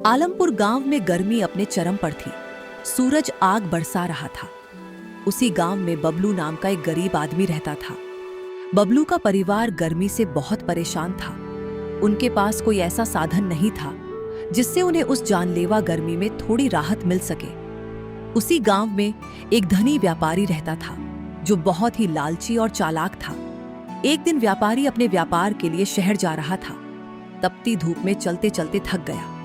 आलमपुर गांव में गर्मी अपने चरम पर थी। सूरज आग बरसा रहा था। उसी गांव में बबलू नाम का एक गरीब आदमी रहता था। बबलू का परिवार गर्मी से बहुत परेशान था। उनके पास कोई ऐसा साधन नहीं था जिससे उन्हें उस जानलेवा गर्मी में थोड़ी राहत मिल सके। उसी गांव में एक धनी व्यापारी रहता था जो बहुत ही लालची और चालाक था। एक दिन व्यापारी अपने व्यापार के लिए शहर जा रहा था। तपती धूप में चलते चलते थक गया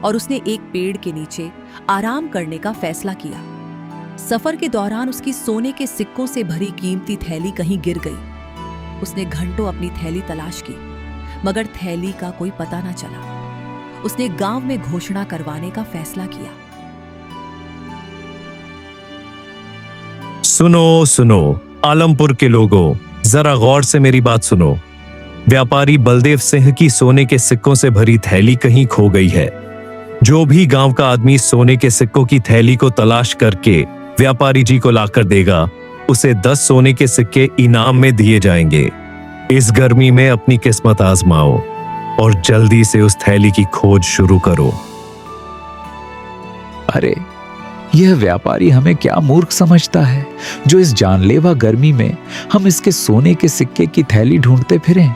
और उसने एक पेड़ के नीचे आराम करने का फैसला किया। सफर के दौरान उसकी सोने के सिक्कों से भरी कीमती थैली कहीं गिर गई। उसने घंटों अपनी थैली तलाश की मगर थैली का कोई पता न चला। उसने गांव में घोषणा करवाने का फैसला किया। सुनो सुनो आलमपुर के लोगों, जरा गौर से मेरी बात सुनो। व्यापारी बलदेव सिंह की सोने के सिक्कों से भरी थैली कहीं खो गई है। जो भी गांव का आदमी सोने के सिक्कों की थैली को तलाश करके व्यापारी जी को लाकर देगा, उसे 10 सोने के सिक्के इनाम में दिए जाएंगे। इस गर्मी में अपनी किस्मत आजमाओ और जल्दी से उस थैली की खोज शुरू करो। अरे, यह व्यापारी हमें क्या मूर्ख समझता है जो इस जानलेवा गर्मी में हम इसके सोने के सिक्के की थैली ढूंढते फिरें।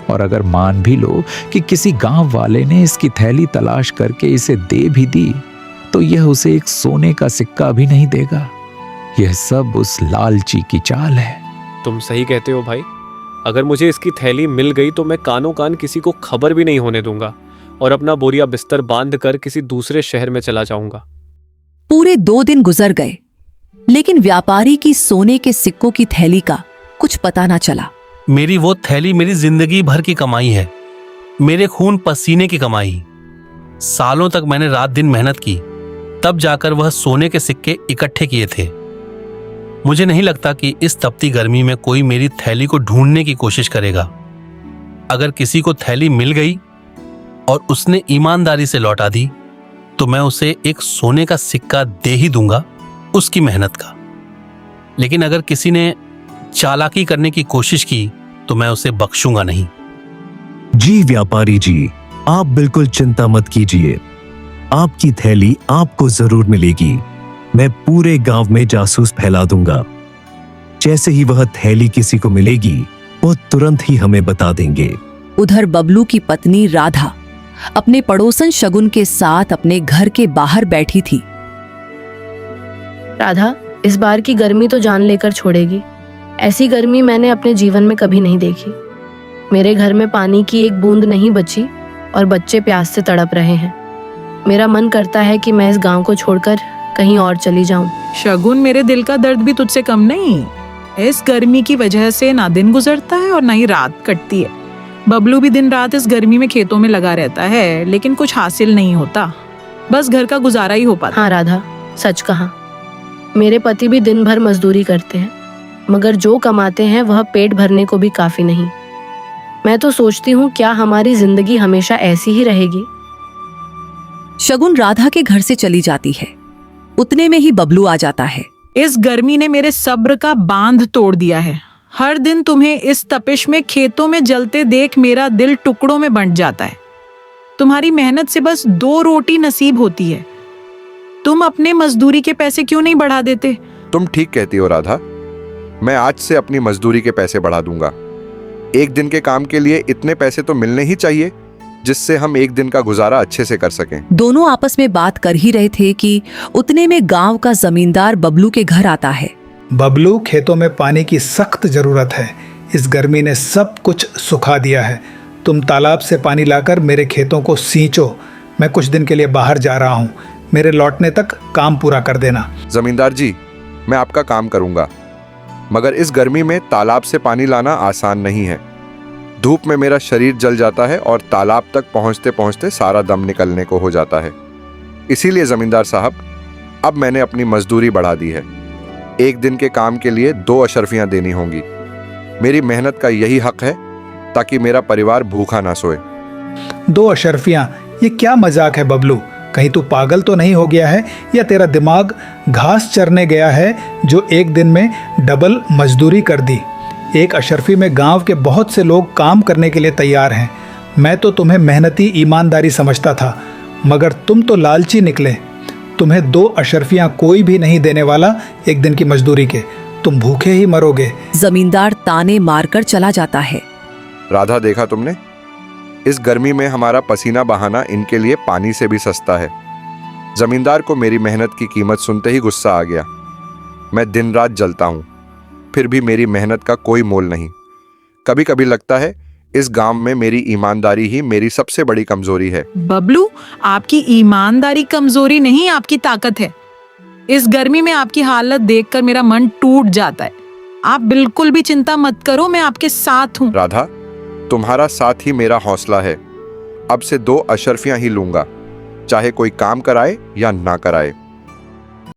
और अगर मान भी लो कि किसी गांव वाले ने इसकी थैली तलाश करके इसे दे भी दी, तो यह उसे एक सोने का सिक्का भी नहीं देगा। यह सब उस लालची की चाल है। तुम सही कहते हो भाई। अगर मुझे इसकी थैली मिल गई तो मैं कानों कान किसी को खबर भी नहीं होने दूंगा और अपना बोरिया बिस्तर बांध कर किसी दूसरे शहर में चला जाऊंगा। पूरे 2 दिन गुजर गए लेकिन व्यापारी की सोने के सिक्कों की थैली का कुछ पता न चला। मेरी वो थैली मेरी जिंदगी भर की कमाई है, मेरे खून पसीने की कमाई। सालों तक मैंने रात दिन मेहनत की, तब जाकर वह सोने के सिक्के इकट्ठे किए थे। मुझे नहीं लगता कि इस तपती गर्मी में कोई मेरी थैली को ढूंढने की कोशिश करेगा। अगर किसी को थैली मिल गई और उसने ईमानदारी से लौटा दी, तो मैं उसे एक सोने का सिक्का दे ही दूंगा, उसकी मेहनत का। लेकिन अगर किसी ने चालाकी करने की कोशिश की तो मैं उसे बख्शूंगा नहीं। जी व्यापारी जी, आप बिल्कुल चिंता मत कीजिए। आपकी थैली आपको जरूर मिलेगी। मैं पूरे गांव में जासूस फैला दूंगा। जैसे ही वह थैली किसी को मिलेगी, वो तुरंत ही हमें बता देंगे। उधर बबलू की पत्नी राधा अपने पड़ोसन शगुन के साथ अपने घर के बाहर बैठी थी। राधा, इस बार की गर्मी तो जान लेकर छोड़ेगी। ऐसी गर्मी मैंने अपने जीवन में कभी नहीं देखी। मेरे घर में पानी की एक बूंद नहीं बची और बच्चे प्यास से तड़प रहे हैं। मेरा मन करता है कि मैं इस गांव को छोड़कर कहीं और चली जाऊं। शगुन, मेरे दिल का दर्द भी तुझसे कम नहीं। इस गर्मी की वजह से ना दिन गुजरता है और ना ही रात कटती है। बबलू भी दिन रात इस गर्मी में खेतों में लगा रहता है लेकिन कुछ हासिल नहीं होता। बस घर का गुजारा ही हो पाता। हाँ राधा, सच कहा। मेरे पति भी दिन भर मजदूरी करते हैं मगर जो कमाते हैं वह पेट भरने को भी काफी नहीं। मैं तो सोचती हूँ क्या हमारी जिंदगी हमेशा ऐसी ही रहेगी। शगुन राधा के घर से चली जाती है। उतने में ही बबलू आ जाता है। इस गर्मी ने मेरे सब्र का बांध तोड़ दिया है। हर दिन तुम्हें इस तपिश में खेतों में जलते देख मेरा दिल टुकड़ों में बंट जाता है। तुम्हारी मेहनत से बस 2 रोटी नसीब होती है। तुम अपने मजदूरी के पैसे क्यों नहीं बढ़ा देते? तुम ठीक कहती हो राधा। मैं आज से अपनी मजदूरी के पैसे बढ़ा दूंगा। एक दिन के काम के लिए इतने पैसे तो मिलने ही चाहिए जिससे हम एक दिन का गुजारा अच्छे से कर सकें। दोनों आपस में बात कर ही रहे थे कि उतने में गांव का जमींदार बबलू के घर आता है। बबलू, खेतों में पानी की सख्त जरूरत है। इस गर्मी ने सब कुछ सुखा दिया है। तुम तालाब से पानी लाकर मेरे खेतों को सींचो। मैं कुछ दिन के लिए बाहर जा रहा हूँ। मेरे लौटने तक काम पूरा कर देना। जमींदार जी, मैं आपका काम करूंगा मगर इस गर्मी में तालाब से पानी लाना आसान नहीं है। धूप में मेरा शरीर जल जाता है और तालाब तक पहुंचते पहुंचते सारा दम निकलने को हो जाता है। इसीलिए जमींदार साहब, अब मैंने अपनी मजदूरी बढ़ा दी है। एक दिन के काम के लिए 2 अशर्फियां देनी होंगी। मेरी मेहनत का यही हक है ताकि मेरा परिवार भूखा ना सोए। 2 अशर्फियां? ये क्या मजाक है बबलू? कहीं तू पागल तो नहीं हो गया है या तेरा दिमाग घास चरने गया है जो एक दिन में डबल मजदूरी कर दी? एक अशर्फी में गांव के बहुत से लोग काम करने के लिए तैयार हैं। मैं तो तुम्हें मेहनती ईमानदारी समझता था मगर तुम तो लालची निकले। तुम्हें 2 अशर्फियां कोई भी नहीं देने वाला एक दिन की मजदूरी के। तुम भूखे ही मरोगे। जमींदार ताने मारकर चला जाता है। राधा, देखा तुमने? इस गर्मी में हमारा पसीना बहाना इनके लिए पानी से भी सस्ता है। जमींदार को मेरी मेहनत की कीमत सुनते ही गुस्सा आ गया। मैं दिन रात जलता हूं, फिर भी मेरी मेहनत का कोई मोल नहीं। कभी कभी लगता है इस गांव में मेरी ईमानदारी ही मेरी सबसे बड़ी कमजोरी है। बबलू, आपकी ईमानदारी कमजोरी नहीं, आपकी ताकत है। इस गर्मी में आपकी हालत देखकर मेरा मन टूट जाता है। आप बिल्कुल भी चिंता मत करो, मैं आपके साथ हूँ। राधा, तुम्हारा साथ ही मेरा हौसला है। अब से 2 अशर्फियां ही लूंगा, चाहे कोई काम कराए या ना कराए।